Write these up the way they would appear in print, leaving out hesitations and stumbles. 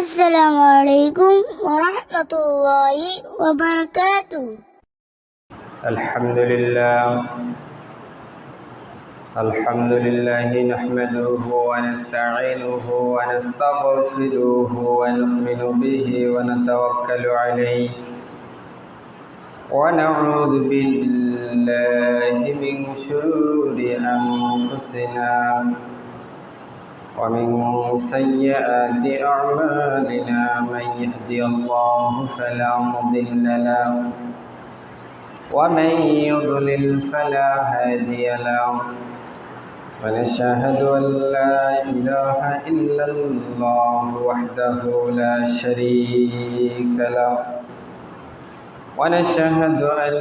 السلام عليكم ورحمة الله وبركاته. الحمد لله نحمده ونستعينه ونستغفره ونؤمن به ونتوكل عليه ونعوذ بالله من شرور أنفسنا ومن سيئات أعمالنا من يهدي الله فلا مضل له ومن يضلل فلا هادي له ونشهد أن لا إله إلا الله وحده لا شريك له ونشهد أن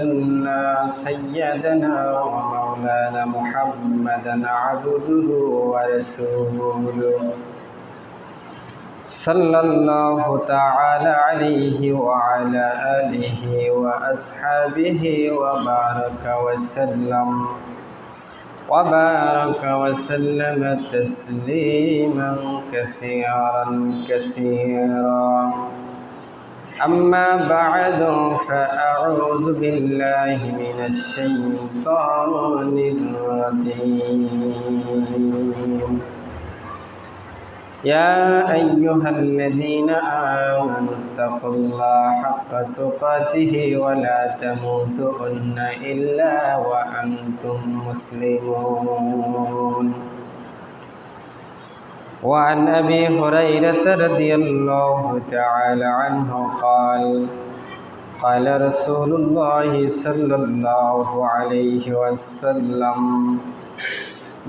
سيدنا ومولانا محمدا عبده ورسوله صلى الله تعالى عليه وعلى آله وأصحابه وبارك وسلم تسليما كثيرا أما بعد فأعوذ بالله من الشيطان الرجيم يا أيها الذين آمنوا اتقوا الله حق تقاته ولا تموتن إلا وأنتم مسلمون وعن أبي هريرة رضي الله تعالى عنه قال رسول الله صلى الله عليه وسلم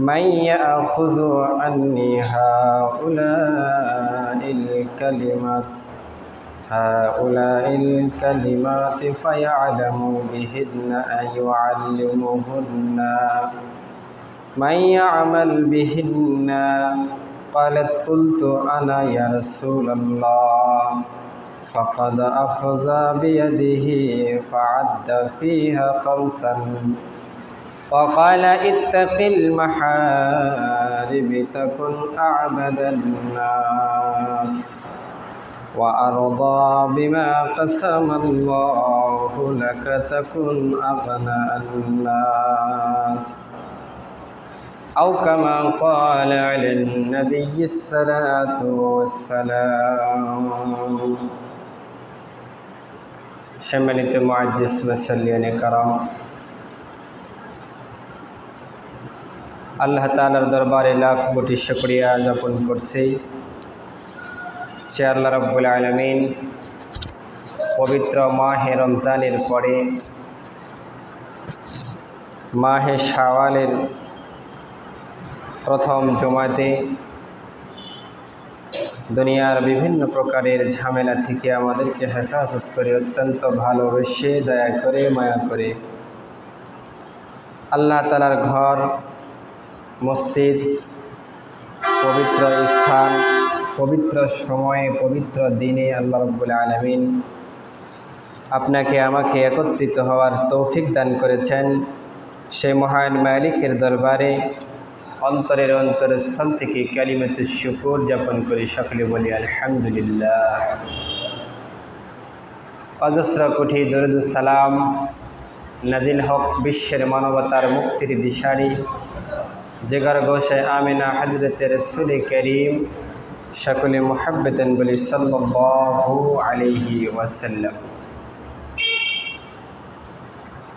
من يأخذ عني هؤلاء الكلمات فيعلم بهن أن يعلمهن من يعمل بهن قالت قلت أنا يا رسول الله فقد أخذ بيده فعد فيها 5 وقال اتق المحارم تكن أعبد الناس وأرضى بما قسم الله لك تكن أغنى الناس أو كما قال على النبي الصلاة والسلام সম্মানিত মুআজ্জিজ মুসল্লিয়ান کرام আল্লাহ তাআলার দরবারে লাখ কোটি শুকরিয়া জ্ঞাপন করছি যে আল্লাহ রাব্বুল আলামিন পবিত্র মাহে রমজানের পরে মাহে শাওয়ালের প্রথম জুমাতে দুনিয়ার বিভিন্ন প্রকারের ঝামেলা থেকে আমাদেরকে হেফাজত করে অত্যন্ত ভালোবেসে দয়া করে মায়া করে আল্লাহ তাআলার ঘর মসজিদ পবিত্র স্থান পবিত্র সময়ে পবিত্র দিনে আল্লাহ রাব্বুল আলামিন আপনাকে আমাকে একত্রিত হওয়ার তৌফিক দান করেছেন সেই মহান মালিকের দরবারে অন্তরের অন্তরস্থল থেকে কালিমাতুশ শুকর জ্ঞাপন করে সকলে বলি আলহামদুলিল্লাহ। অজস্র কোটি দরুদ সালাম নাজিল হক বিশ্বের মানবতার মুক্তির দিশারি জিগর গোশে আমিনা হযরতে রাসূল করিম সকলে মুহাব্বতান বলি সাল্লাল্লাহু আলাইহি ওয়াসাল্লাম।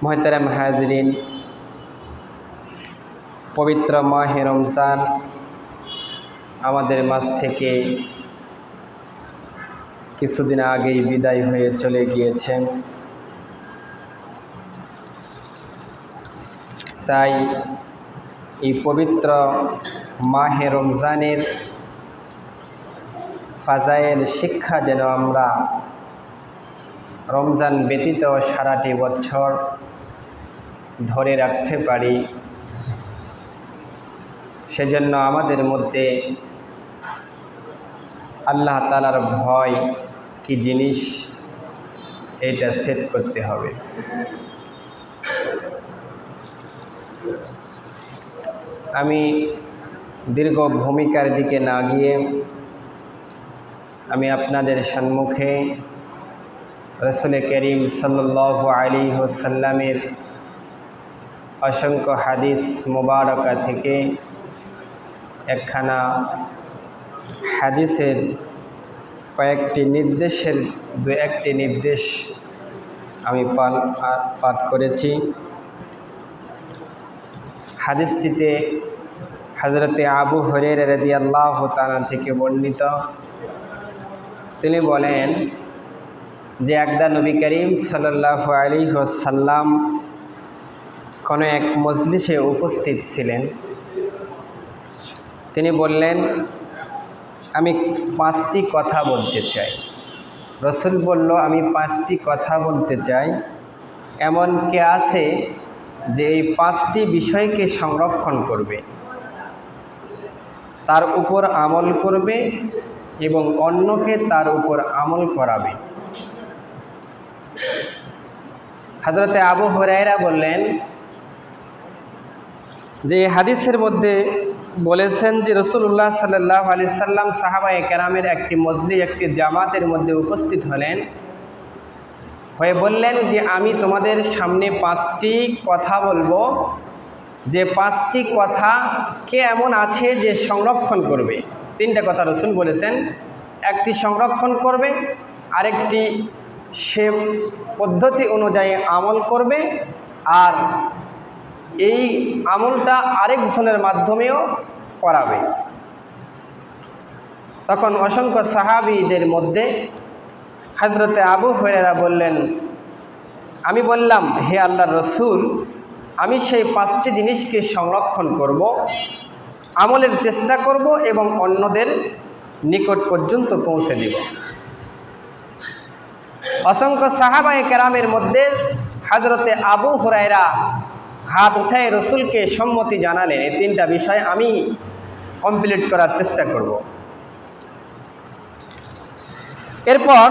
মুহতারাম হাজিরিন, পবিত্র মাহে রমজান আমাদের মাঝ থেকে কিছুদিন আগেই বিদায় হয়ে চলে গিয়েছেন। তাই এই পবিত্র মাহে রমজানের ফাজাইল শিক্ষা যেন আমরা রমজান ব্যতীত সারাটি বছর ধরে রাখতে পারি, সেজন্য আমাদের মধ্যে আল্লাহ তাআলার ভয় কি জিনিস এটা সেট করতে হবে। আমি দীর্ঘ ভূমিকার দিকে না গিয়ে আমি আপনাদের সম্মুখে রাসূল করিম সাল্লাল্লাহু আলাইহি ওয়াসাল্লামের অসংখ্য হাদিস মুবারকা থেকে একখানা হাদিসের কয়েকটি নির্দেশের দু একটি নির্দেশ আমি পাঠ করেছি। হাদিসটিতে হযরতে আবু হুরায়রা রাদিয়াল্লাহু তাআলা থেকে বর্ণিত। তিনি বলেন যে একদা নবী করিম সাল্লাল্লাহু আলাইহি ওয়াসাল্লাম কোনো এক মজলিসে উপস্থিত ছিলেন। তিনি বললেন, আমি 5টি কথা বলতে চাই। রাসূল বলল, আমি 5টি কথা বলতে চাই। এমন কে আছে যে এই 5টি বিষয়কে সংরক্ষণ করবে, তার উপর আমল করবে এবং অন্যকে তার উপর আমল করাবে? হযরতে আবু হুরায়রা বললেন যে এই হাদিসের মধ্যে বলেছেন যে রাসূলুল্লাহ সাল্লাল্লাহু আলাইহি সাল্লাম সাহাবায়ে কেরামের একটি মজলিস, একটি জামাতের মধ্যে উপস্থিত হলেন, হয়ে বললেন যে আমি তোমাদের সামনে 5টি কথা বলবো, যে 5টি কথা কে এমন আছে যে সংরক্ষণ করবে। 3টা কথা রাসূল বলেছেন, একটি সংরক্ষণ করবে, আরেকটি সে পদ্ধতি অনুযায়ী আমল করবে, আর এই আমলটা আরেকজনের মাধ্যমেও করাবে। তখন অসংখ্য সাহাবীদের মধ্যে হযরতে আবু হুরায়রা বললেন, আমি বললাম, হে আল্লাহর রাসূল, আমি সেই 5টি জিনিসকে সংরক্ষণ করব, আমলের চেষ্টা করব এবং অন্যদের নিকট পর্যন্ত পৌঁছে দেব। অসংখ্য সাহাবায়ে কেরামের মধ্যে হযরতে আবু হুরায়রা হাত উঠায় রাসূলকে সম্মতি জানালেন, এই 3টা বিষয় আমি কমপ্লিট করার চেষ্টা করব। এরপর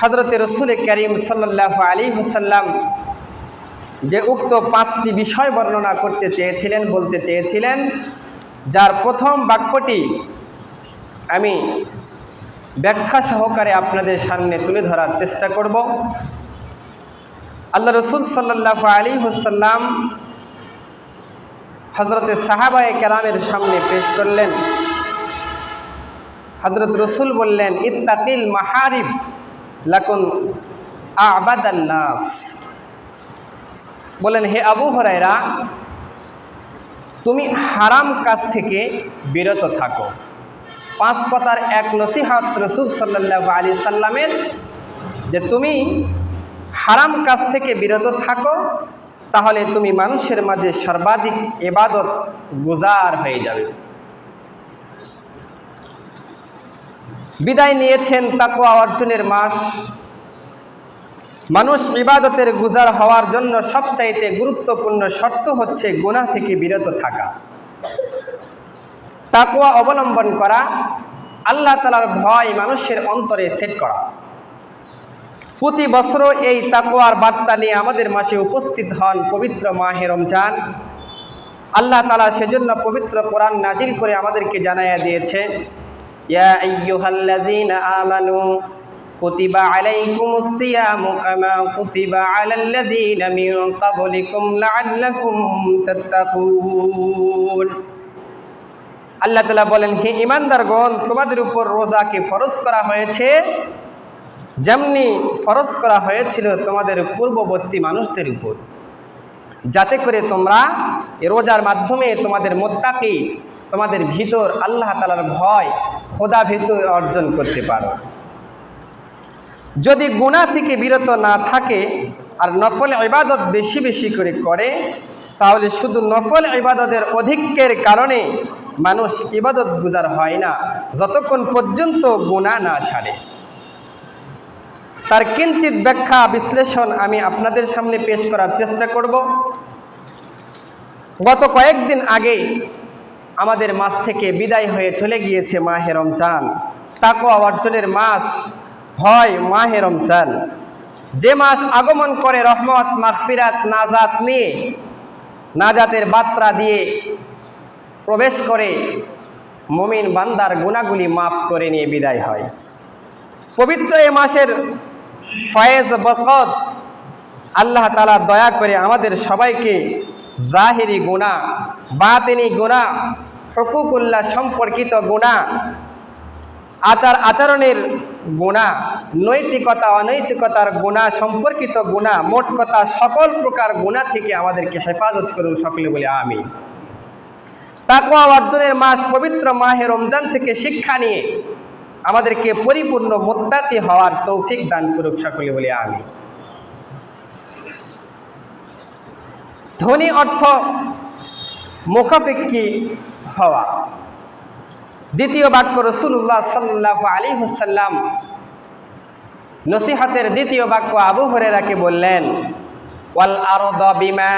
হযরতে রাসূল করিম সাল্লাল্লাহু আলাইহি ওয়াসাল্লাম যে উক্ত 5টি বিষয় বর্ণনা করতে চেয়েছিলেন, বলতে চেয়েছিলেন, যার প্রথম বাক্যটি আমি ব্যাখ্যা সহকারে আপনাদের সামনে তুলে ধরার চেষ্টা করব। আল্লাহ রাসূল সাল্লাল্লাহু আলাইহি ওয়াসাল্লাম হযরতে সাহাবায়ে কেরামের সামনে পেশ করলেন। হযরত রাসূল বললেন, ইত্তাকিল মাহারিব লাকুন আ'বাদান নাস। বলেন, হে আবু হুরায়রা, তুমি হারাম কাজ থেকে বিরত থাকো। 5 কথার এক নসিহত রাসূল সাল্লাল্লাহু আলাইহি সাল্লামের, যে তুমি হারাম কাজ থেকে বিরত থাকো, তাহলে তুমি মানুষের মাঝে সর্বাধিক ইবাদত গুজার হয়ে যাবে। বিদায় নিয়েছেন তাকওয়া অর্জনের মাস। মানুষ ইবাদতের গুজার হওয়ার জন্য সবচাইতে গুরুত্বপূর্ণ শর্ত হচ্ছে গুনাহ থেকে বিরত থাকা, তাকওয়া অবলম্বন করা, আল্লাহ তাআলার ভয় মানুষের অন্তরে সেট করা। প্রতি বছর এই তাকওয়ার বার্তা নিয়ে আমাদের মাঝে উপস্থিত হন পবিত্র মাহে রমজান। আল্লাহ তাআলা সেজন্য পবিত্র কোরআন নাজিল করে আমাদেরকে জানাইয়া দিয়েছে, ইয়া আইয়ুহাল্লাযীনা আমানু কুতিবা আলাইকুমুস সিয়ামু কামা কুতিবা আলাল্লাযীনা মিন ক্বাবলিকুম লাআল্লাকুম তাত্তাকুন। আল্লাহ তাআলা বলেন, হে ঈমানদারগণ, তোমাদের উপর রোজাকে ফরজ করা হয়েছে যেমনি ফরজ করা হয়েছিল তোমাদের পূর্ববর্তী মানুষদের উপর, যাতে করে তোমরা এই রোজার মাধ্যমে তোমাদের মুত্তাকি, তোমাদের ভিতর আল্লাহ তাআলার ভয়, খোদা ভীতি অর্জন করতে পারো। যদি গুনাহ থেকে বিরত না থাকে আর নফল ইবাদত বেশি বেশি করে, তাহলে শুধু নফল ইবাদতের অধিক্যের কারণে মানুষ ইবাদত গুজার হয় না, যতক্ষণ পর্যন্ত গুনাহ না ছাড়ে। তার কিঞ্চিত ব্যাখ্যা বিশ্লেষণ আমি আপনাদের সামনে পেশ করার চেষ্টা করব। গত কয়েকদিন আগে আমাদের মাস থেকে বিদায় হয়ে চলে গিয়েছে মাহে রমজান, তাকওয়া অর্জনের মাস, ভয় মাহে রমজান, যে মাস আগমন করে রহমত, মাগফিরাত, নাজাত নিয়ে, নাজাতের বার্তা দিয়ে প্রবেশ করে মুমিন বান্দার গুনাহগুলি মাফ করে নিয়ে বিদায় হয়। পবিত্র এ মাসের ফয়েজ বরকত আল্লাহ তাআলা দয়া করে আমাদের সবাইকে জাহিরি গুনাহ, বাতিনি গুনাহ, হুকুকুল্লাহ সম্পর্কিত গুনাহ, আচার আচরণের গুনাহ, নৈতিকতা অনৈতিকতার গুনাহ সম্পর্কিত গুনাহ, মোট কথা সকল প্রকার গুনাহ থেকে আমাদেরকে হেফাজত করুন, সকলে বলে আমিন। তাকওয়া অর্জনের মাস পবিত্র মাহে রমজান থেকে শিক্ষা নিয়ে আমাদেরকে পরিপূর্ণ মুত্তাকি হওয়ার তৌফিক দান করুক, সকলে বলে আমিন। ধনী অর্থ মুখাপেক্ষী হওয়া। দ্বিতীয় বাক্য রাসূলুল্লাহ সাল্লাল্লাহু আলাইহি ওয়াসাল্লাম নসিহতের দ্বিতীয় বাক্য আবু হুরায়রাকে বললেন, ওয়াল আরদা বিমা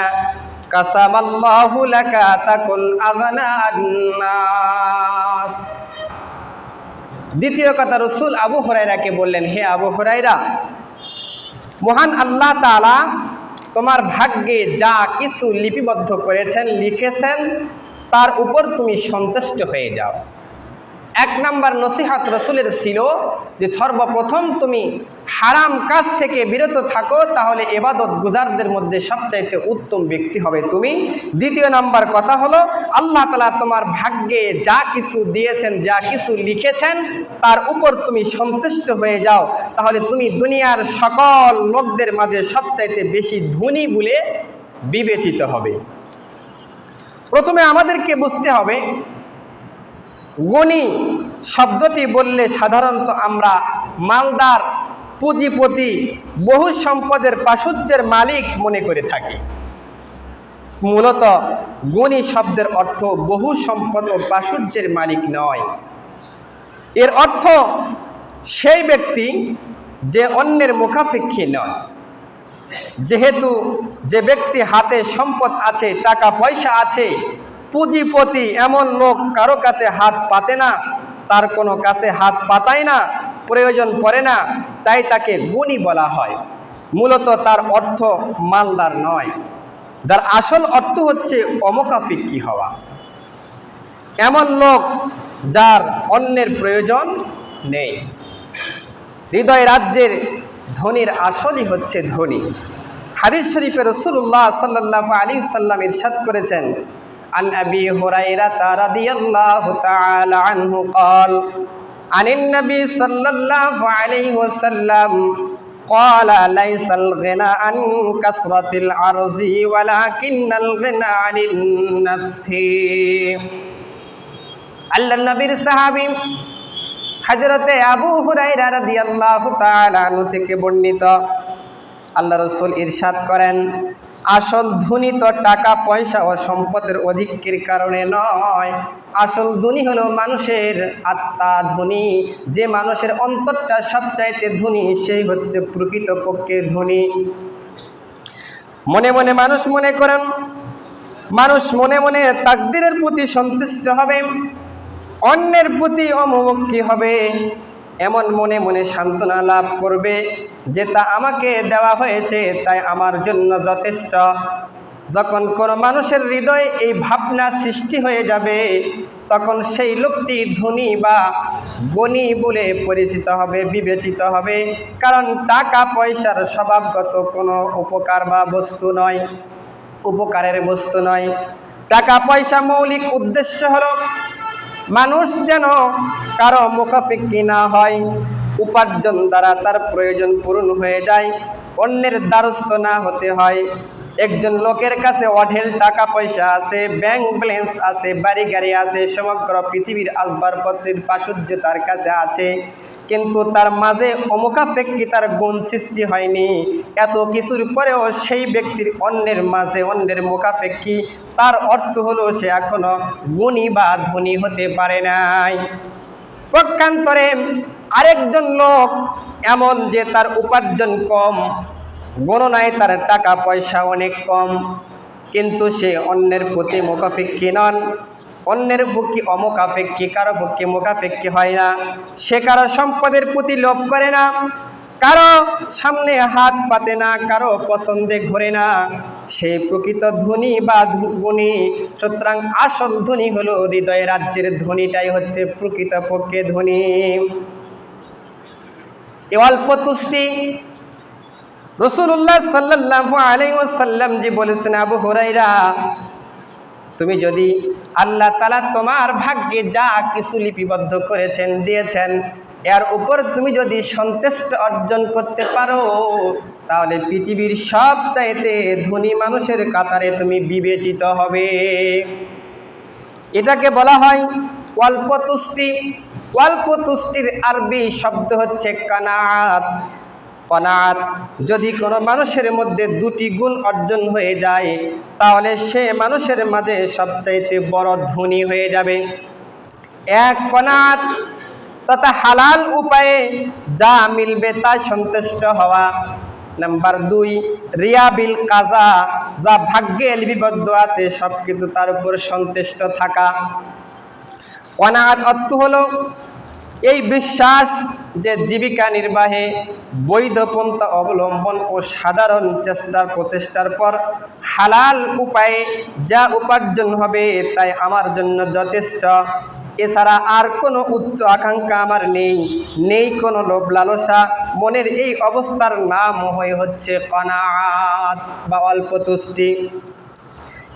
কাসামাল্লাহু লাকা তাকুন আগনা আন-নাস। দ্বিতীয় কথা রাসূল আবু হুরায়রাকে বললেন, হে আবু হুরায়রা, মহান আল্লাহ তাআলা তোমার ভাগ্যে যা কিছু লিপিবদ্ধ করেছেন, লিখেছেন, তার উপর তুমি সন্তুষ্ট হয়ে যাও। এক নাম্বার নসিহত রসুলের ছিল যে সর্বপ্রথম তুমি হারাম কাজ থেকে বিরত থাকো, তাহলে ইবাদত গুজারদের মধ্যে সবচাইতে উত্তম ব্যক্তি হবে তুমি। দ্বিতীয় নাম্বার কথা হলো, আল্লাহ তাআলা তোমার ভাগ্যে যা কিছু দিয়েছেন, যা কিছু লিখেছেন, তার উপর তুমি সন্তুষ্ট হয়ে যাও, তাহলে তুমি দুনিয়ার সকল লোকদের মাঝে সবচাইতে বেশি ধনী বলে বিবেচিত হবে। প্রথমে আমাদেরকে বুঝতে হবে, গণী শব্দটি বললে সাধারণত আমরা মালদার, পুঁজিপতি, বহু সম্পদের প্রাচুর্যের মালিক মনে করে থাকি। মূলত গণী শব্দের অর্থ বহু সম্পদ ও প্রাচুর্যের মালিক নয়। এর অর্থ সেই ব্যক্তি যে অন্যের মুখাপেক্ষী নয়। যেহেতু যে ব্যক্তি হাতে সম্পদ আছে, টাকা পয়সা আছে, পুঁজিপতি, এমন লোক কারো কাছে হাত পাতে না, তার কোনো কাছে হাত পাতায় না, প্রয়োজন পড়ে না, তাই তাকে গুণী বলা হয়। মূলত তার অর্থ মালদার নয়, যার আসল অর্থ হচ্ছে অমুখাপেক্ষী হওয়া। এমন লোক যার অন্যের প্রয়োজন নেই। হৃদয় রাজ্যের ধনীর আসলই হচ্ছে ধনী। হাদিস শরীফে রাসূলুল্লাহ সাল্লাল্লাহু আলাইহি সাল্লাম ইরশাদ করেছেন, عن أبي هريرة رضي الله تعالى عنه قال عن النبي صلى الله عليه وسلم قال ليس الغنى عن كثرة العرض ولكن الغنى عن النفس। আল্লাহ নবীর সাহাবী হযরতে আবু হুরায়রা রাদিয়াল্লাহু তাআলা আনহু থেকে বর্ণিত, আল্লাহ রাসূল ইরশাদ করেন, আসল ধনী তো টাকা পয়সা ও সম্পদের অধিক্যের কারণে নয়, আসল ধনী হলো মানুষের আত্মা ধনী। যে মানুষের অন্তরটা সবচাইতে ধনী, সেই হচ্ছে প্রকৃতপক্ষে ধনী। মনে মনে মানুষ মনে করেন, মানুষ মনে মনে তাকদীরের প্রতি সন্তুষ্ট হবে, অন্যের প্রতি অমুখী হবে, এমন মনে মনে সান্ত্বনা লাভ করবে যে তা আমাকে দেওয়া হয়েছে, তাই আমার জন্য যথেষ্ট। যখন কোনো মানুষের হৃদয়ে এই ভাবনা সৃষ্টি হয়ে যাবে, তখন সেই লোকটি ধনী বা গণী বলে পরিচিত হবে, বিবেচিত হবে। কারণ টাকা পয়সার স্বভাবগত কোনো উপকার বা বস্তু নয়, উপকারের বস্তু নয়। টাকা পয়সা মৌলিক উদ্দেশ্য হলো মানুষ যেন কারো মুখাপেক্ষী না হয়, উপার্জন দ্বারা তার প্রয়োজন পূরণ হয়ে যায়, অন্যের দ্বারস্থ না হতে হয়। একজন লোকের কাছে অঢেল টাকা পয়সা আছে, ব্যাংক ব্যালেন্স আছে, বাড়ি গাড়ি আছে, সমগ্র পৃথিবীর আসবাবপত্রের প্রাচুর্য তার কাছে আছে, কিন্তু তার মাঝে অমুখাপেক্ষিতার গুণ সৃষ্টি হয়নি। এত কিছুর পরেও সেই ব্যক্তির অন্যের মাঝে অন্যের মুখাপেক্ষী, তার অর্থ হলো সে এখনো গুণী বা ধনী হতে পারে নাই। পক্ষান্তরে আরেকজন লোক এমন যে তার উপার্জন কম, গণনায় তার টাকা পয়সা অনেক কম, কিন্তু সে অন্যের প্রতি মুখাপেক্ষী নন, অন্যের পক্ষে অমুখাপেক্ষী, কারো পক্ষে মুখাপেক্ষী হয় না। সে কারো সম্পদের প্রতি লোভ করে না, কারো সামনে হাত পাতে না, কারো পছন্দে ঘোরে না, সেই প্রকৃত ধনী বা গুণী। সুতরাং আসল ধনী হলো হৃদয় রাজ্যের ধনীটাই হচ্ছে প্রকৃতপক্ষে ধনী। এ অল্প তুষ্টি রাসূলুল্লাহ সাল্লাল্লাহু আলাইহি ওয়াসাল্লাম জি বলেছেন, আবু হুরায়রা, তুমি যদি আল্লাহ তাআলা তোমার ভাগ্যে যা কিছু লিপিবদ্ধ করেছেন, দিয়েছেন, এর উপর তুমি যদি সন্তুষ্ট অর্জন করতে পারো, তাহলে পৃথিবীর সবচাইতে ধনী মানুষের কাতারে তুমি বিবেচিত হবে। এটাকে বলা হয় অল্প তুষ্টি। অল্প তুষ্টির আরবি শব্দ হচ্ছে কানাত। কনাত। যদি কোনো মানুষের মধ্যে দুটি গুণ অর্জন হয়ে যায়, তাহলে সে মানুষের মাঝে সবচাইতে বড় ধনী হয়ে যাবে। এক, কনাত, তথা হালাল উপায়ে যা মিলবে তা সন্তুষ্ট হওয়া। নাম্বার 2, রিয়া বিল কাজা, যা ভাগ্যে লিপিবদ্ধ আছে সব কিছু তার উপর সন্তুষ্ট থাকা। কনাত অর্থ হলো এই বিশ্বাস যে জীবিকা নির্বাহে বৈধ পন্থা অবলম্বন ও সাধারণ প্রচেষ্টার পর হালাল উপায়ে যা উপার্জন হবে তাই আমার জন্য যথেষ্ট। এছাড়া আর কোনো উচ্চ আকাঙ্ক্ষা আমার নেই কোনো লোভ লালসা। মনের এই অবস্থার নাম হচ্ছে কনাআত বা অল্প তুষ্টি।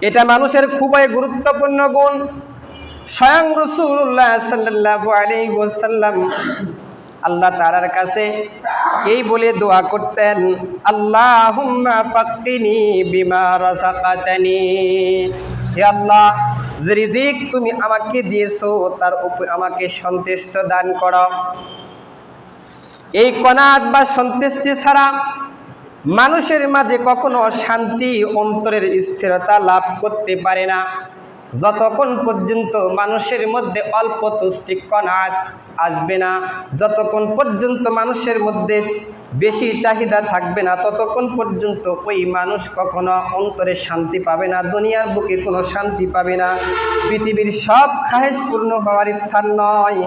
এটা মানুষের খুবই গুরুত্বপূর্ণ গুণ। স্বয়ং রাসূলুল্লাহ সাল্লাল্লাহু আলাইহি ওয়াসাল্লাম আল্লাহ তাআলার কাছে এই বলে দোয়া করতেন, আল্লাহুম্মা ফাক্কিনি বিমা রাযাকাতানি, হে আল্লাহ, যে রিজিক তুমি আমাকে দিয়েছো তার উপর আমাকে সন্তুষ্ট দান করো। এই কনাত বা সন্তুষ্টি ছাড়া মানুষের মাঝে কখনো শান্তি, অন্তরের স্থিরতা লাভ করতে পারে না। যতক্ষণ পর্যন্ত মানুষের মধ্যে অল্প তুষ্টি কনাত আসবে না, যতক্ষণ পর্যন্ত মানুষের মধ্যে বেশি চাহিদা থাকবে না, ততক্ষণ পর্যন্ত ওই মানুষ কখনো অন্তরে শান্তি পাবে না, দুনিয়ার বুকে কোনো শান্তি পাবে না। পৃথিবীর সব খাহেশ পূর্ণ হওয়ার স্থান নয়।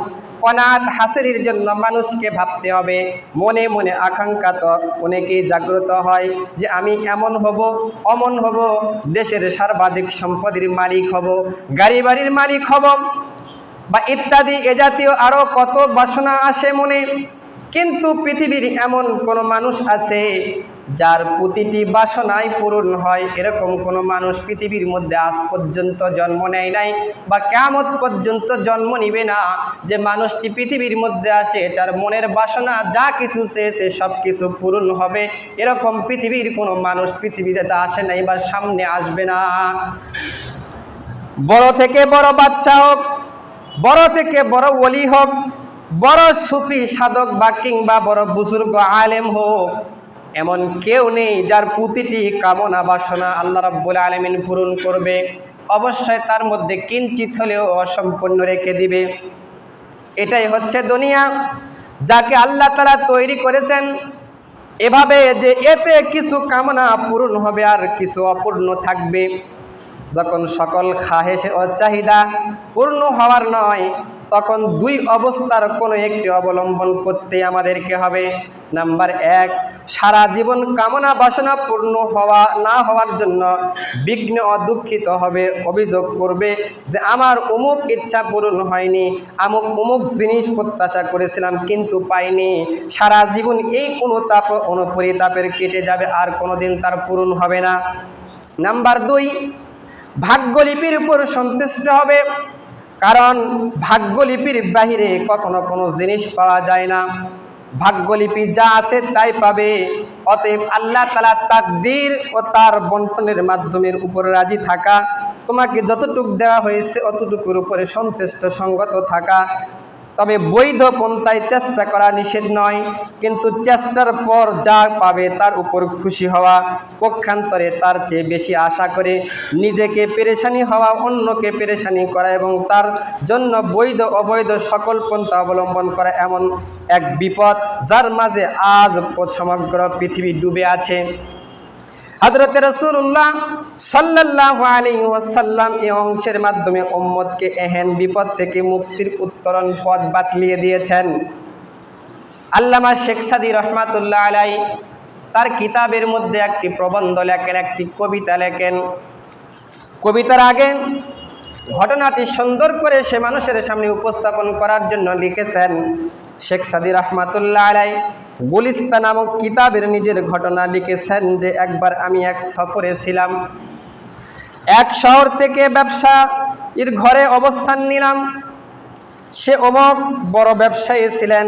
কনাত হাসিলের জন্য মানুষকে ভাবতে হবে। মনে মনে আকাঙ্ক্ষা তো অনেকেই জাগ্রত হয় যে আমি এমন হব, অমন হব, দেশের সর্বাধিক সম্পদের মালিক হব, গাড়ি বাড়ির মালিক হব বা ইত্যাদি এ জাতীয় আরও কত বাসনা আসে মনে। কিন্তু পৃথিবীর এমন কোনো মানুষ আছে যার প্রতিটি বাসনাই পূরণ হয়, এরকম কোনো মানুষ পৃথিবীর মধ্যে আজ পর্যন্ত জন্ম নেয় নাই বা কিয়ামত পর্যন্ত জন্ম নিবে না। যে মানুষটি পৃথিবীর মধ্যে আসে তার মনের বাসনা যা কিছু চেয়েছে সব কিছু পূরণ হবে, এরকম পৃথিবীর কোনো মানুষ পৃথিবীতে আসে নাই বা সামনে আসবে না। বড় থেকে বড় বাদশাহ হোক, বড় থেকে বড় ওলি হোক, বড় সুফি সাধক বা কিংবা বড় বুজুর্গ আলেম হোক, এমন কেউ নেই যার প্রতিটি কামনা বাসনা আল্লাহ রাব্বুল আলামিন পূরণ করবে। অবশ্যই তার মধ্যে কিঞ্চিত হলেও অসম্পূর্ণ রেখে দিবে। এটাই হচ্ছে দুনিয়া, যাকে আল্লাহ তাআলা তৈরি করেছেন এভাবে যে এতে কিছু কামনা পূরণ হবে আর কিছু অপূর্ণ থাকবে। যখন সকল খাহেশ ও চাহিদা পূর্ণ হওয়ার নয়, তখন দুই অবস্থার কোনো একটি অবলম্বন করতে আমাদেরকে হবে। নাম্বার 1, সারা জীবন কামনা বাসনা পূর্ণ না হওয়ার জন্য বিঘ্ন ও দুঃখিত হবে, অভিযোগ করবে যে আমার অমুক ইচ্ছা পূরণ হয়নি, অমুক জিনিস প্রত্যাশা করেছিলাম কিন্তু পাইনি। সারা জীবন এই অনুতাপ অনুপরিতাপের কেটে যাবে, আর কোনোদিন তার পূরণ হবে না। নাম্বার 2, ভাগ্যলিপির উপর সন্তুষ্ট হবে, কারণ ভাগ্যলিপির বাহিরে কখনো কোনো জিনিস পাওয়া যায় না। ভাগ্যলিপি যা আছে তাই পাবে। অতএব আল্লাহ তাআলা তাকদীর ও তার বন্টনের মাধ্যমের উপর রাজি থাকা, তোমাকে যতটুকু দেওয়া হয়েছে অতটুকুর উপরে সন্তুষ্ট সঙ্গত থাকা। তবে বৈধ পন্থায় চেষ্টা করা নিষেধ নয়, কিন্তু চেষ্টার পর যা পাবে তার উপর খুশি হওয়া, পক্ষান্তরে তার চেয়ে বেশি আশা করে নিজেকে পেরেশানি হওয়া, অন্যকে পেরেশানি করা এবং তার জন্য বৈধ অবৈধ সকল পন্থা অবলম্বন করা এমন এক বিপদ যার মাঝে আজ সমগ্র পৃথিবী ডুবে আছে। হযরত রাসূলুল্লাহ সাল্লাল্লাহু আলাইহি ওয়াসাল্লাম এই অংশের মাধ্যমে উম্মতকে এহেন বিপদ থেকে মুক্তির উত্তরণ পথ বাতলিয়ে দিয়েছেন। আল্লামা শেখ সাদী রহমাতুল্লাহ আলাই তার কিতাবের মধ্যে একটি প্রবন্ধ লেখেন, একটি কবিতা লেখেন। কবিতার আগে ঘটনাটি সুন্দর করে সে মানুষের সামনে উপস্থাপন করার জন্য লিখেছেন শেখ সাদী রহমাতুল্লাহ আলাই গুলিস্তান নামক কিতাবের নিজের ঘটনা লিখেছেন যে একবার আমি এক সফরে ছিলাম, এক শহর থেকে ব্যবসায়ীর ঘরে অবস্থান নিলাম। সে অমক বড় ব্যবসায়ী ছিলেন,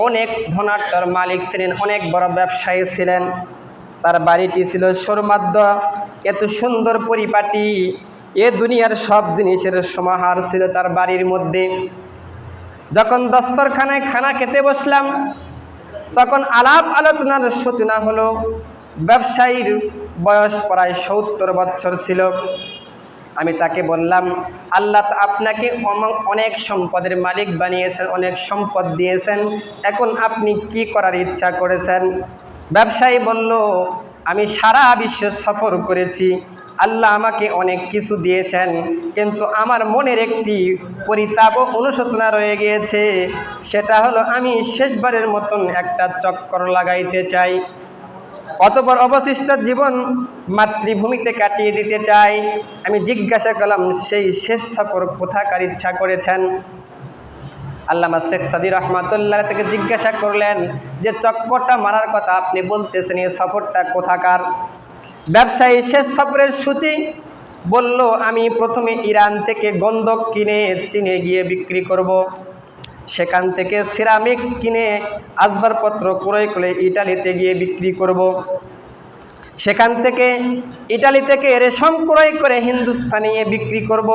অনেক ধনাঢ্যর মালিক ছিলেন, অনেক বড় ব্যবসায়ী ছিলেন। তার বাড়িটি ছিল সুরমাদ্য, এত সুন্দর পরিপাটি, এ দুনিয়ার সব জিনিসের সমাহার ছিল তার বাড়ির মধ্যে। যখন দস্তরখানায় খানা খেতে বসলাম তখন আলাপ আলোচনার সূচনা হলো। ব্যবসায়ীর বয়স প্রায় ৭০ বছর ছিল। আমি তাকে বললাম, আল্লাহ আপনাকে অনেক সম্পদের মালিক বানিয়েছেন, অনেক সম্পদ দিয়েছেন, এখন আপনি কি করার ইচ্ছা করেছেন? ব্যবসায়ী বলল, আমি সারা বিশ্ব সফর করেছি, আল্লাহ আমাকে অনেক কিছু দিয়েছেন, কিন্তু আমার মনের একটি পরিতাপ ও অনুশোচনা রয়ে গিয়েছে। সেটা হলো আমি শেষবারের মতন একটা চক্কর লাগাইতে চাই, অতঃপর অবশিষ্ট জীবন মাতৃভূমিতে কাটিয়ে দিতে চাই। আমি জিজ্ঞাসা করলাম, সেই শেষ সফর কোথাকার ইচ্ছা করেছেন? আল্লামা শেখ সাদী রহমাতুল্লাহ থেকে জিজ্ঞাসা করলেন যে চক্করটা মারার কথা আপনি বলতেছেন, এই সফরটা কোথাকার? ব্যবসায়ী শেষ সফরের সূচি বলল, আমি প্রথমে ইরান থেকে গন্ধক কিনে চীনে গিয়ে বিক্রি করব, সেখান থেকে সিরামিক্স কিনে আসবাবপত্র ক্রয় করে ইটালিতে গিয়ে বিক্রি করব, সেখান থেকে ইটালি থেকে রেশম ক্রয় করে হিন্দুস্তানে বিক্রি করব,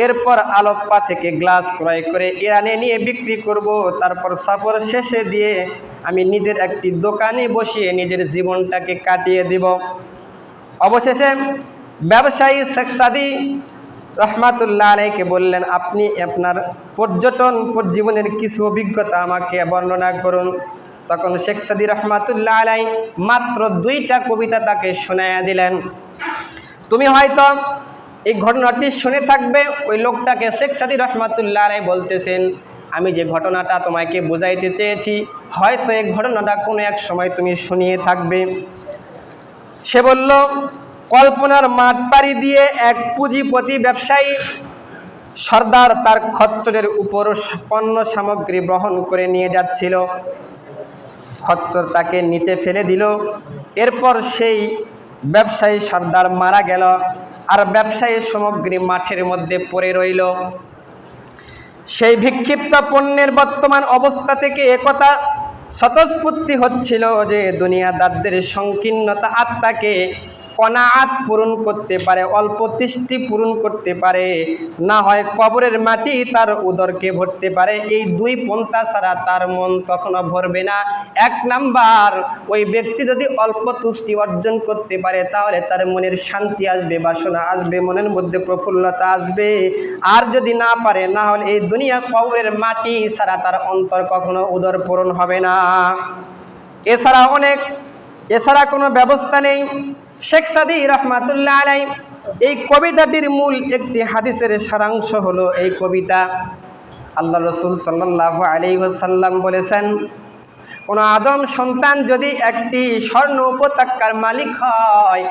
এরপর আলোপ্পা থেকে গ্লাস ক্রয় করে ইরানে নিয়ে বিক্রি করব, তারপর সফর শেষে দিয়ে আমি নিজের একটি দোকানে বসিয়ে নিজের জীবনটাকে কাটিয়ে দিব। অবশেষে ব্যবসায়ী শেখ সাদী রহমাতুল্লাহ আলাইকে বললেন, আপনি আপনার পর্যটন জীবনের কিছু অভিজ্ঞতা আমাকে বর্ণনা করুন। তখন শেখ সাদী রহমাতুল্লাহ আলাই মাত্র 2টা কবিতা তাকে শোনায়া দিলেন। তুমি হয়তো এই ঘটনাটি শুনে থাকবে। ওই লোকটাকে শেখ সাদী রহমাতুল্লাহ আলাই বলতেছেন, আমি যে ঘটনাটা তোমাকে বোঝাইতে চেয়েছি হয়তো এই ঘটনাটা কোনো এক সময় তুমি শুনিয়ে থাকবে। সে বলল, কল্পনার মাঠ পাড়ি দিয়ে এক পুঁজিপতি ব্যবসায়ী সর্দার তার খচ্চরের উপর পণ্য সামগ্রী বহন করে নিয়ে যাচ্ছিল। খচ্চর তাকে নিচে ফেলে দিল। এরপর সেই ব্যবসায়ী সর্দার মারা গেল, আর ব্যবসায়ীর সামগ্রী মাঠের মধ্যে পড়ে রইল। সেই বিক্ষিপ্ত পণ্যের বর্তমান অবস্থা থেকে একথা স্বতঃস্ফূর্তি হচ্ছিল যে দুনিয়াদারদের সংকীর্ণতা আত্মাকে কনাআত পূরণ করতে পারে, অল্প তৃষ্টি পূরণ করতে পারে, না হয় কবরের মাটি তার উদরকে ভরতে পারে। এই 2 পন্থা ছাড়া তার মন কখনো ভরবে না। 1 নাম্বার, ওই ব্যক্তি যদি অল্প তুষ্টি অর্জন করতে পারে তাহলে তার মনের শান্তি আসবে, বাসনা আসবে, মনের মধ্যে প্রফুল্লতা আসবে। আর যদি না পারে, না হলে এই দুনিয়া কবরের মাটি ছাড়া তার অন্তর কখনো উদর পূরণ হবে না। এছাড়া কোনো ব্যবস্থা নেই। শেখ সাদী রহমাতুল্লাহ আলাই এই কবিতাটির মূল একটি হাদিসের সারাংশ হলো এই কবিতা। আল্লাহ রসুল সাল্লাল্লাহু আলাইহি ওয়াসাল্লাম বলেছেন, কোন আদম সন্তান যদি একটি স্বর্ণ উপত্যকার মালিক হয়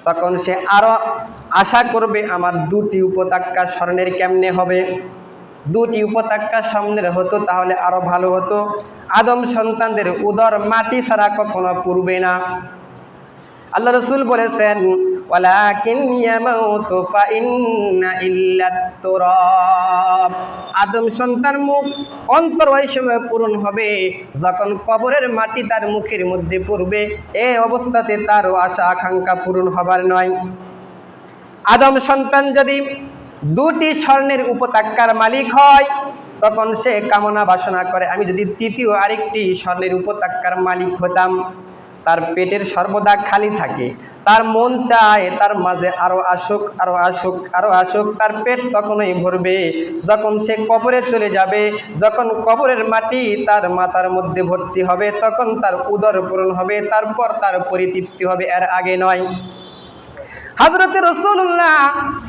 তখন সে আরো আশা করবে আমার 2টি উপত্যকা স্বর্ণের কেমনে হবে, 2টি উপত্যকা সামনের হতো তাহলে আরো ভালো হতো। আদম সন্তানদের উদর মাটি ছাড়া কখনো পুরবে না। আল্লাহ রসুল বলেছেন, ওয়ালাকিন ইয়ামাউতু ফাইন্না ইল্লাত তুরাব। আদম সন্তান মুখ অন্তর ওই সময় পূরণ হবে যখন কবরের মাটি তার মুখের মধ্যে পড়বে। এই অবস্থাতে তার আশা আকাঙ্ক্ষা পূরণ হবার নয়। আদম সন্তান যদি 2টি স্বর্ণের উপত্যকার মালিক হয় তখন সে কামনা বাসনা করে, আমি যদি 3য় আরেকটি স্বর্ণের উপত্যকার মালিক হতাম। তার পেটের সর্বদা খালি থাকে, তার মন চায় তার মাঝে আরো আসুক, আরো আসুক, আরো আসুক। তার পেট তখনই ভরবে যখন সে কবরে চলে যাবে। যখন কবরের মাটি তার মাথার মধ্যে ভর্তি হবে তখন তার উদর পূরণ হবে, তারপর তার পরিতৃপ্তি হবে, এর আগে নয়। হযরত রাসূলুল্লাহ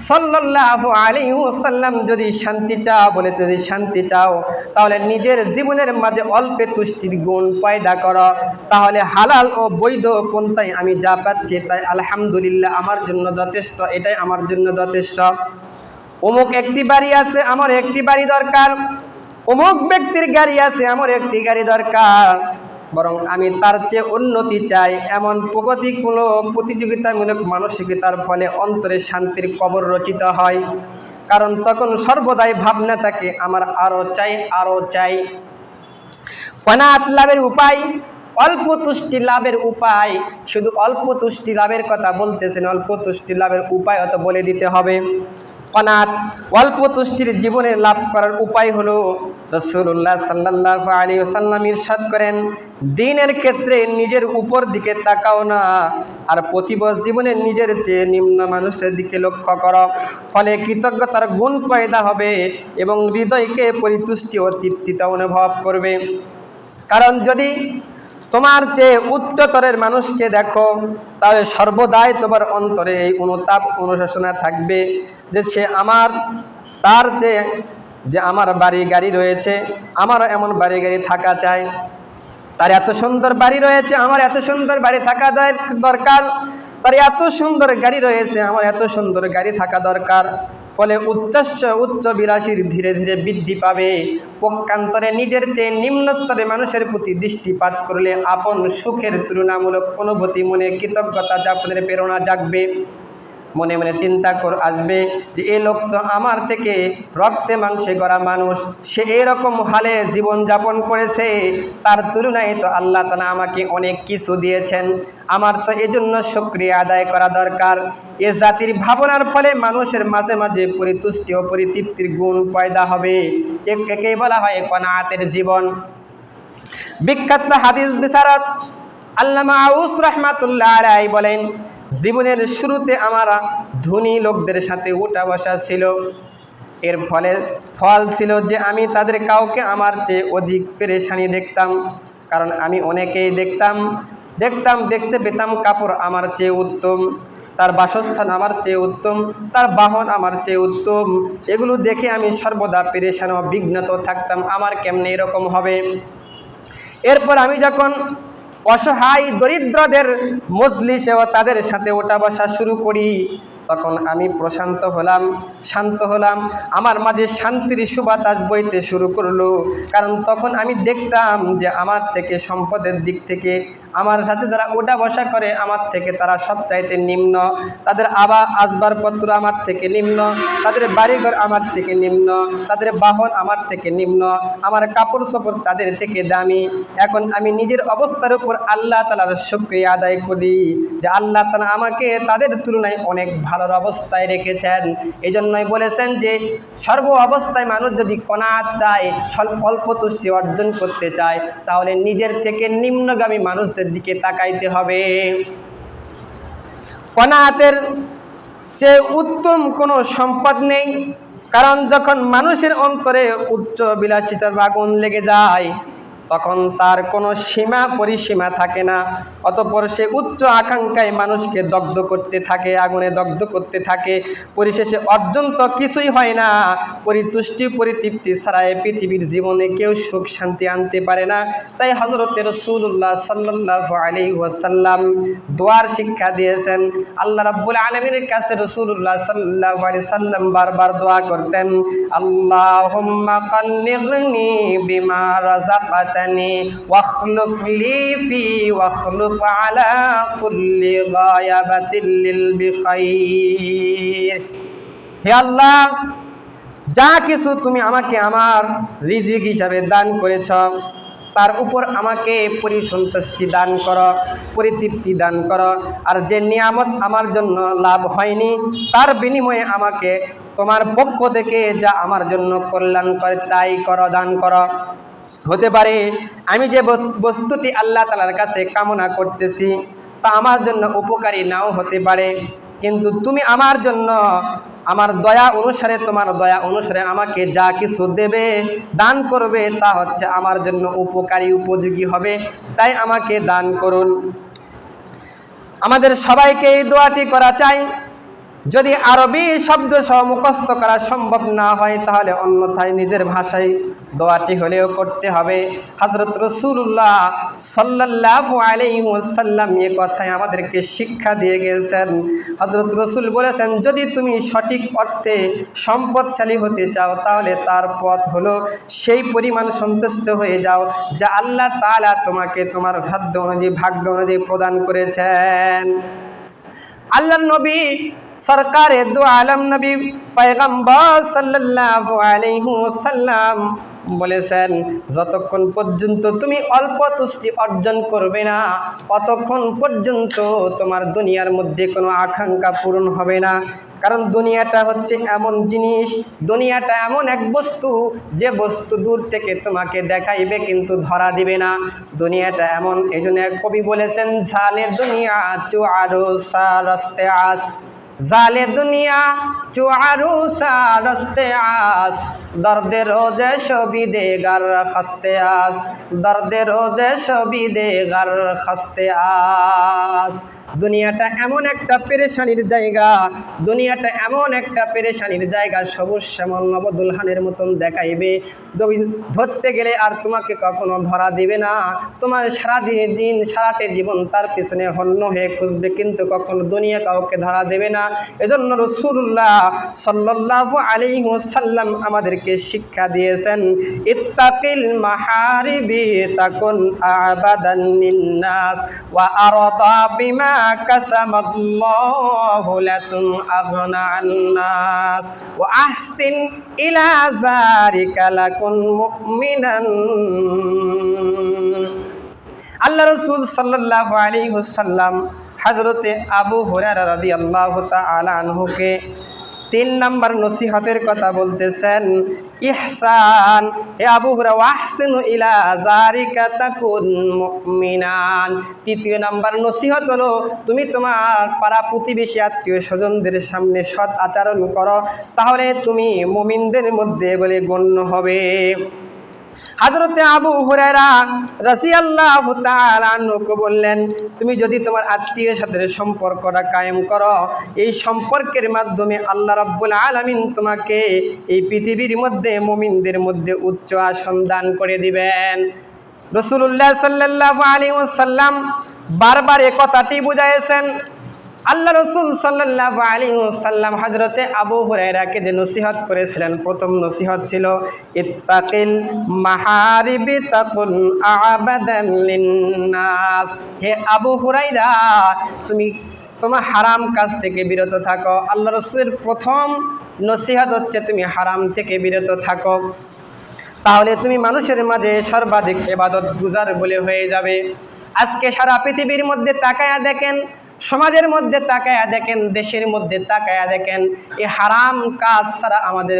সাল্লাল্লাহু আলাইহি ওয়াসাল্লাম যদি শান্তি চাও বলেছে, যদি শান্তি চাও তাহলে নিজের জীবনের মাঝে অল্পে তুষ্টির গুণ পয়দা করো। তাহলে হালাল ও বৈধ পন্থায় আমি যা পাচ্ছি তাই আলহামদুলিল্লাহ আমার জন্য যথেষ্ট, এটাই আমার জন্য যথেষ্ট। অমুক একটি বাড়ি আছে, আমার একটি বাড়ি দরকার। অমুক ব্যক্তির গাড়ি আছে, আমার একটি গাড়ি দরকার। বরং আমি তার চেয়ে উন্নতি চাই, এমন প্রতিযোগিতামূলক মানসিকতার ফলে অন্তরে শান্তির কবর রচিত হয়। কারণ তখন সর্বদাই ভাবনা থাকে আমার আরও চাই, আরও চাই। কনাআত লাভের উপায়, অল্প তুষ্টি লাভের উপায়। শুধু অল্প তুষ্টি লাভের কথা বলতেছেন, অল্প তুষ্টি লাভের উপায় তো বলে দিতে হবে। কনাআত, অল্প তুষ্টির জীবনে লাভ করার উপায় হলো রাসূলুল্লাহ সাল্লাল্লাহু আলাইহি ওয়াসাল্লাম ইরশাদ করেন, দ্বীনের ক্ষেত্রে নিজের উপর দিকে তাকাও না, আর প্রতিব জীবনে নিজের চেয়ে নিম্ন মানুষের দিকে লক্ষ্য করো। ফলে কৃতজ্ঞতার গুণ পয়দা হবে এবং হৃদয়কে পরিতুষ্টি ও তৃপ্তিতা অনুভব করবে। কারণ যদি তোমার চেয়ে উচ্চতরের মানুষকে দেখো তাহলে সর্বদাই তোমার অন্তরে এই অনুতাপ অনুশোচনা থাকবে যে সে তার চেয়ে যে আমার বাড়ি গাড়ি রয়েছে, আমারও এমন বাড়ি গাড়ি থাকা চাই। তার এত সুন্দর বাড়ি রয়েছে, আমার এত সুন্দর বাড়ি থাকা দরকার। তার এত সুন্দর গাড়ি রয়েছে, আমার এত সুন্দর গাড়ি থাকা দরকার। ফলে উচ্চ বিলাসীর ধীরে ধীরে বৃদ্ধি পাবে। পক্ষান্তরে নিজের চেয়ে নিম্ন স্তরে মানুষের প্রতি দৃষ্টিপাত করলে আপন সুখের তুলনামূলক অনুভূতি মনে কৃতজ্ঞতা যাপনের প্রেরণা জাগবে। মনে মনে চিন্তা আসবে যে এ লোক তো আমার থেকে রক্তে মাংসে গড়া মানুষ, সে এরকম হালে জীবন যাপন করেছে, তার তুলনায় তো আল্লাহ তাআলা আমাকে অনেক কিছু দিয়েছেন, আমার তো এজন্য শুকরিয়া আদায় করা দরকার। এ জাতির ভাবনার ফলে মানুষের মাঝে মাঝে পরিতুষ্টি ও পরিতৃপ্তির গুণ পয়দা হবে। একে বলা হয় কনাআতের জীবন। বিখ্যাত হাদিস বিশারদ আল্লামা আউস রাহমাতুল্লাহ আলাইহি বলেন, জীবনের শুরুতে আমার ধনী লোকদের সাথে উঠা বসা ছিল। এর ফল ছিল যে আমি তাদের কাউকে আমার চেয়ে অধিক পেরেশানি দেখতাম। কারণ আমি অনেকেই দেখতে পেতাম কাপড় আমার চেয়ে উত্তম, তার বাসস্থান আমার চেয়ে উত্তম, তার বাহন আমার চেয়ে উত্তম। এগুলো দেখে আমি সর্বদা পেরেশান ও বিঘ্নত থাকতাম, আমার কেমনে এরকম হবে। এরপর আমি যখন অসহায় দরিদ্রদের মজলিসেও তাদের সাথে ওঠা বসা শুরু করি, তখন আমি প্রশান্ত হলাম, শান্ত হলাম, আমার মাঝে শান্তির সুবাতাস বইতে শুরু করলো। কারণ তখন আমি দেখতাম যে আমার থেকে সম্পদের দিক থেকে আমার সাথে যারা ওঠা বসা করে আমার থেকে তারা সবচাইতে নিম্ন, তাদের আসবাবপত্র আমার থেকে নিম্ন, তাদের বাড়িঘর আমার থেকে নিম্ন, তাদের বাহন আমার থেকে নিম্ন, আমার কাপড় চোপড় তাদের থেকে দামি। এখন আমি নিজের অবস্থার উপর আল্লাহ তাআলার শুকরিয়া আদায় করি যে আল্লাহ তাআলা আমাকে তাদের তুলনায় অনেক ভালোর অবস্থায় রেখেছেন। এই জন্যই বলেছেন যে সর্ব অবস্থায় মানুষ যদি কনাআত চায়, অল্প তুষ্টি অর্জন করতে চায়, তাহলে নিজের থেকে নিম্নগামী মানুষদের দিকে তাকাইতে হবে। কনাআতের চেয়ে উত্তম কোনো সম্পদ নেই। কারণ যখন মানুষের অন্তরে উচ্চ বিলাসিতার আগুন লেগে যায় তখন তার কোনো সীমা পরিসীমা থাকে না। অতঃপর সে উচ্চ আকাঙ্ক্ষায় মানুষকে দগ্ধ করতে থাকে, আগুনে দগ্ধ করতে থাকে। পরিশেষে অর্জন তো কিছুই হয় না। পরিতুষ্টি পরিতৃপ্তি ছাড়া পৃথিবীর জীবনে কেউ সুখ শান্তি আনতে পারে না। তাই হযরত রাসূলুল্লাহ সাল্লাল্লাহু আলাইহি ওয়াসাল্লাম দোয়ার শিক্ষা দিয়েছেন। আল্লাহ রাব্বুল আলামিনের কাছে রাসূলুল্লাহ সাল্লাল্লাহু আলাইহি সাল্লাম বারবার দোয়া করতেন, আল্লাহুম্মা কান্নিগনি বিমা রাযাকাতানি ওয়াখলুক লি ফি ওয়াখলুক আলা কুল্লি গায়াবাতিল লিল বিখাইর। হে আল্লাহ, যা কিছু তুমি আমাকে আমার রিজিক হিসাবে দান করেছ তার উপর আমাকে পরিসন্তুষ্টি দান করো, পরিতৃপ্তি দান করো। আর যে নিয়ামত আমার জন্য লাভ হয়নি তার বিনিময়ে আমাকে তোমার পক্ষ থেকে যা আমার জন্য কল্যাণ করে তাই করো, দান করো। হতে পারে আমি যে বস্তুটি আল্লাহ তাআলার কাছে কামনা করতেছি তা আমার জন্য উপকারী নাও হতে পারে, কিন্তু তুমি আমার জন্য আমার দয়া অনুসারে, তোমার দয়া অনুসারে আমাকে যা কিছু দেবে, দান করবে, তা হচ্ছে আমার জন্য উপকারী উপযোগী হবে, তাই আমাকে দান করুন। আমাদের সবাইকে এই দোয়াটি করা চাই। যদি আরবি শব্দ সহ মুখস্থ করা সম্ভব না হয় তাহলে অন্যথায় নিজের ভাষায় দোয়াটি হলেও করতে হবে। হযরত রাসূলুল্লাহ সাল্লাল্লাহু আলাইহি ওয়াসাল্লাম এই কথায় আমাদেরকে শিক্ষা দিয়ে গেছেন। হযরত রাসূল বলেছেন, যদি তুমি সঠিক অর্থে সম্পদশালী হতে চাও তাহলে তার পথ হলো সেই পরিমাণ সন্তুষ্ট হয়ে যাও যা আল্লাহ তাআলা তোমাকে তোমার সাধ্য অনুযায়ী ভাগ্য অনুযায়ী প্রদান করেছেন। আল্লাহর নবী সরকারে দু আলম নবী পয়গম্বর সাল্লাল্লাহু আলাইহি ওয়াসাল্লাম বলেছেন, যতক্ষণ পর্যন্ত তুমি অল্প তুষ্টি অর্জন করবে না ততক্ষণ পর্যন্ত তোমার দুনিয়ার মধ্যে কোনো আকাঙ্ক্ষা পূরণ হবে না। কারণ দুনিয়াটা হচ্ছে এমন জিনিস, দুনিয়াটা এমন এক বস্তু যে বস্তু দূর থেকে তোমাকে দেখাইবে কিন্তু ধরা দিবে না। দুনিয়াটা এমন, এই জন্য এক কবি বলেছেন, ঝালে দুনিয়া চু আরো সা রাস্তে আস, জালে দুনিয়া চু আরো সা রাস্তে আস, দর্দে রোজে সবি দে গার খাস্তে আস, দর্দে রোজে সবি দে গার খাস্তে আস। দুনিয়াটা এমন একটা পেরেশানির জায়গা, দুনিয়াটা এমন একটা পেরেশানির জায়গা, সবুজ শ্যামল নবদুলহানের মতন দেখাইবে, ধরতে গেলে আর তোমাকে কখনো ধরা দিবে না। তোমার সারাদিন সারাটে জীবন তার পিছনে হন্য হয়ে খুঁজবে কিন্তু কখনো দুনিয়া কাউকে ধরা দেবে না। এজন্য রাসূলুল্লাহ সাল্লাল্লাহু আলাইহি ওয়াসাল্লাম আমাদেরকে শিক্ষা দিয়েছেন, ইত্তাকিল মাহারিবি তাকুন আবাদান লিন্নাস ওয়া আরদা বিমা কাসামাল্লাহু লাতুন আগনা আন্নাস ওয়া আহসিন ইলা যারিকা লাকুন মুমিনান। আল্লাহ রাসূল সাল্লাল্লাহু আলাইহি ওয়াসাল্লাম হযরতে আবু হুরায়রা রাদিয়াল্লাহু তাআলা আনহুকে 3 নম্বর নসিহতের কথা বলতেছেন, ইহসান, হে আবু হুরায়রা, ওয়াহসিনু ইলা যারিকা তাকুন মুমিনান। 3 নম্বর নসিহত হলো, তুমি তোমার পাড়া প্রতিবেশী আত্মীয় স্বজনদের সামনে সৎ আচরণ করো, তাহলে তুমি মুমিনদের মধ্যে বলে গণ্য হবে। হযরতে আবু হুরায়রা রাদিয়াল্লাহু তাআলা আনহু বললেন, তুমি যদি তোমার আত্মীয়ের সাথে সম্পর্কটা কায়েম করো, এই সম্পর্কের মাধ্যমে আল্লাহ রাব্বুল আলামিন তোমাকে এই পৃথিবীর মধ্যে মুমিনদের মধ্যে উচ্চ আসন দান করে দিবেন। রাসূলুল্লাহ সাল্লাল্লাহু আলাইহি ওয়াসাল্লাম বারবার এই কথাটি বুঝাইছেন। আল্লাহ রাসূল সাল্লাল্লাহু আলাইহি ওয়াসাল্লাম হযরতে আবু হুরায়রাকে যে নসিহত করেছিলেন, প্রথম নসিহত ছিল, ইত্তাকিল মাহারিবি তাকুন আবাদান লিন্নাস। হে আবু হুরায়রা, তুমি তোমার হারাম কাজ থেকে বিরত থাকো। আল্লাহ রাসূলের প্রথম নসিহত হচ্ছে তুমি হারাম থেকে বিরত থাকো, তাহলে তুমি মানুষের মাঝে সর্বাধিক ইবাদত গুজার বলে হয়ে যাবে। আজকে সারা পৃথিবীর মধ্যে তাকায়া দেখেন, সমাজের মধ্যে তাকায়া দেখেন, দেশের মধ্যে তাকায়া দেখেন, এই হারাম কাজ ছাড়া আমাদের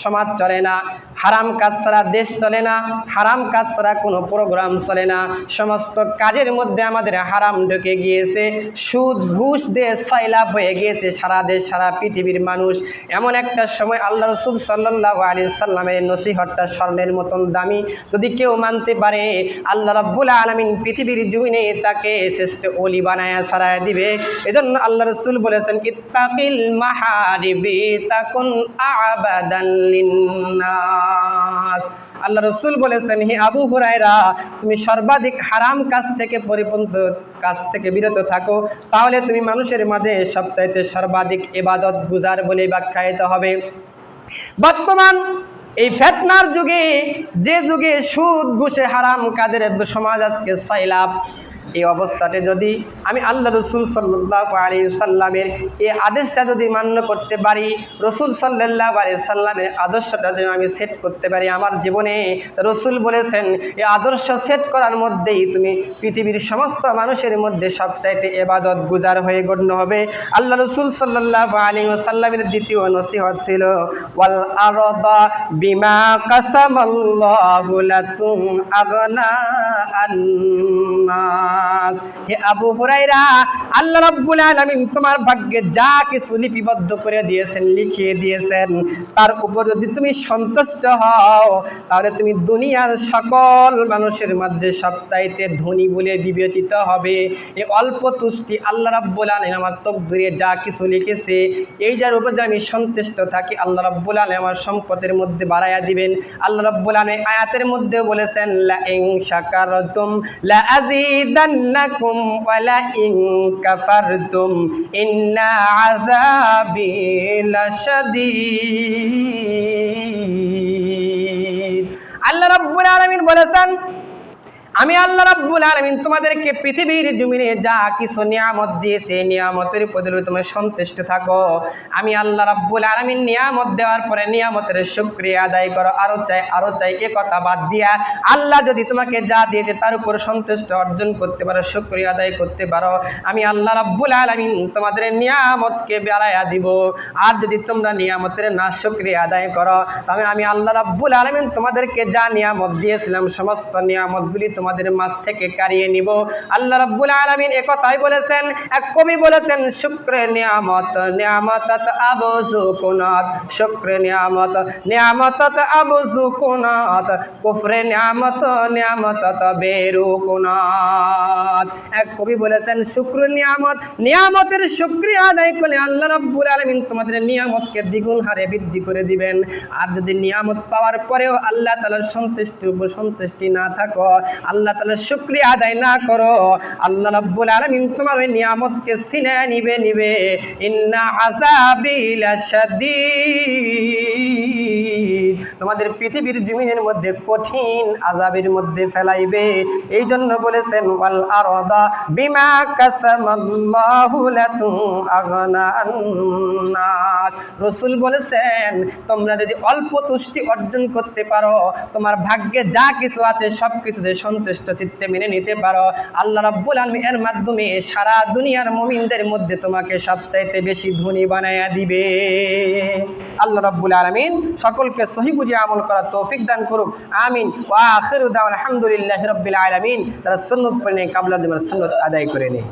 সমাজ চলে না, হারাম কাজ ছাড়া দেশ চলে না, হারাম কাজ ছাড়া কোনো প্রোগ্রাম চলে না। সমস্ত কাজের মধ্যে আমাদের হারাম ঢুকে গিয়েছে, সুদ ঘুষ দিয়ে সয়লাভ হয়ে গিয়েছে সারা দেশ সারা পৃথিবীর মানুষ। এমন একটা সময় আল্লাহ রাসূল সাল্লাল্লাহু আলাইহি সাল্লামের নসিহতটা স্বর্ণের মতন দামি, যদি কেউ মানতে পারে আল্লাহ রাব্বুল আলামিন পৃথিবীর জমিনে তাকে শ্রেষ্ঠ ওলি বানায়া ছাড়ায় দিবে। এজন্য আল্লাহ রাসূল বলেছেন, ইত্তাকিল মাহারিবি তাকুন আবাদান লিন্নাস। আল্লাহ রাসূল বলেছেন, হে আবু হুরায়রা, তুমি সর্বাধিক হারাম কাজ থেকে পরিপন্থ কাজ থেকে বিরত থাকো, তাহলে তুমি মানুষের মাঝে সবচাইতে সর্বাধিক ইবাদত গুজার বলে ব্যাখ্যায়িত হবে। বর্তমান এই ফিতনার যুগে, যে যুগে সুদ ঘুষে হারাম কাজের সমাজ আজকে সয়লাভ, এই অবস্থাতে যদি আমি আল্লাহ রাসূল সাল্লাল্লাহু আলাইহি সাল্লামের এই আদেশটা যদি মান্য করতে পারি, রাসূল সাল্লাল্লাহু আলাইহি সাল্লামের আদর্শটা যদি আমি সেট করতে পারি আমার জীবনে, রাসূল বলেছেন এই আদর্শ সেট করার মধ্যেই তুমি পৃথিবীর সমস্ত মানুষের মধ্যে সবচাইতে ইবাদত গুজার হয়ে গণ্য হবে। আল্লাহ রাসূল সাল্লাল্লাহু আলাইহি সাল্লামের দ্বিতীয় নসিহত ছিল, ওয়াল আরদা বিমা কাসামাল্লাহু লাতুন আগনা আন্নাস। নাস। হে আবু হুরায়রা, আল্লাহ রাব্বুল আলামিন তোমার ভাগ্যে যা কিছু লিপিবদ্ধ করে দিয়েছেন, লিখিয়ে দিয়েছেন, তার উপর যদি তুমি সন্তুষ্ট হও তাহলে তুমি দুনিয়ার সকল মানুষের মধ্যে সবচাইতে ধনী বলে বিবেচিত হবে। এই অল্প তুষ্টি আল্লাহ রাব্বুল আলামিন আমার তকদিরে যা কিছু লিখেছে এই যার উপর যদি আমি সন্তুষ্ট থাকি আল্লাহ রাব্বুল আলামিন আমার সম্পদের মধ্যে বাড়ায়া দিবেন। আল্লাহ রাব্বুল আলামিন আয়াতের মধ্যে বলেছেন, লা ইন শাকারতুম লা আযীদান্নাকুম ওয়া লা ইন কাফারতুম ইন্না আযাবি লাশাদীদ। আল্লাহ রাব্বুল আলামিন বলেছেন, আমি আল্লাহ রাব্বুল আলামিন তোমাদেরকে পৃথিবীর জমিনে যা কিছু নিয়ামত দিয়েছে নিয়ামতের উপর তুমি সন্তুষ্ট থাকো। আমি আল্লাহ রাব্বুল আলামিন নিয়ামত দেওয়ার পরে নিয়ামতের শুকরিয়া আদায় করো, আরো চাই এ কথা বাদ দিয়া আল্লাহ যদি তোমাকে যা দিয়েছে তার উপর সন্তুষ্ট অর্জন করতে পারো, শুকরিয়া আদায় করতে পারো, আমি আল্লাহ রাব্বুল আলামিন তোমাদের নিয়ামতকে বাড়ায়া দিব। আর যদি তোমরা নিয়ামতের না শুকরিয়া আদায় করো তবে আমি আল্লাহ রাব্বুল আলামিন তোমাদেরকে যা নিয়ামত দিয়েছিলাম সমস্ত নিয়ামতগুলি তোমাদের মাঝ থেকে কারিয়ে নিব। আল্লাহ রাব্বুল আলামিন একথাই বলেছেন। এক কবি বলেছেন, শুকরে নিয়ামত নিয়ামতত আবু সুকুনাত, শুকরে নিয়ামত নিয়ামতত আবু সুকুনাত, কুফরে নিয়ামত নিয়ামতত বেরুকুনাত। এক কবি বলেছেন, শুকর নিয়ামত নিয়ামতের শুকরিয়া আদায় করলে আল্লাহ রাব্বুল আলামিন তোমাদের নিয়ামতকে দ্বিগুণ হারে বৃদ্ধি করে দিবেন। আর যদি নিয়ামত পাওয়ার পরেও আল্লাহ তাআলার সন্তুষ্টি না থাকো, আল্লাহ তাআলার শুকরিয়া আদায় না করো, আল্লাহ রাব্বুল আলামিন তোমার ওই নিয়ামতকে ছিনিয়ে নিবে। ইন্না আযাবি লাশাদীদ, তোমাদের পৃথিবীর জমিনের মধ্যে কঠিন আযাবের মধ্যে ফেলাইবে। এই জন্য বলেছেন, ওয়াল আরদা বিমা কাসামাল্লাহু লাতু আগনা আন্নাস। রাসূল বলেছেন, তোমরা যদি অল্প তুষ্টি অর্জন করতে পারো, তোমার ভাগ্যে যা কিছু আছে সব কিছুতে সন্তুষ্ট চিত্তে মেনে নিতে পারো, আল্লাহ রাব্বুল আলামিন এর মাধ্যমে সারা দুনিয়ার মুমিনদের মধ্যে তোমাকে সবচাইতে বেশি ধনী বানায়া দিবে। আল্লাহ রাব্বুল আলামিন সকলকে সহি বুঝে আমল করার তৌফিক দান করুক, আমিন। ওয়া আখিরু দাওয়ানা আলহামদুলিল্লাহি রাব্বিল আলামিন। তারা সুন্নাত পড়ে কাবলা দিবার সুন্নাত আদায় করে নেয়।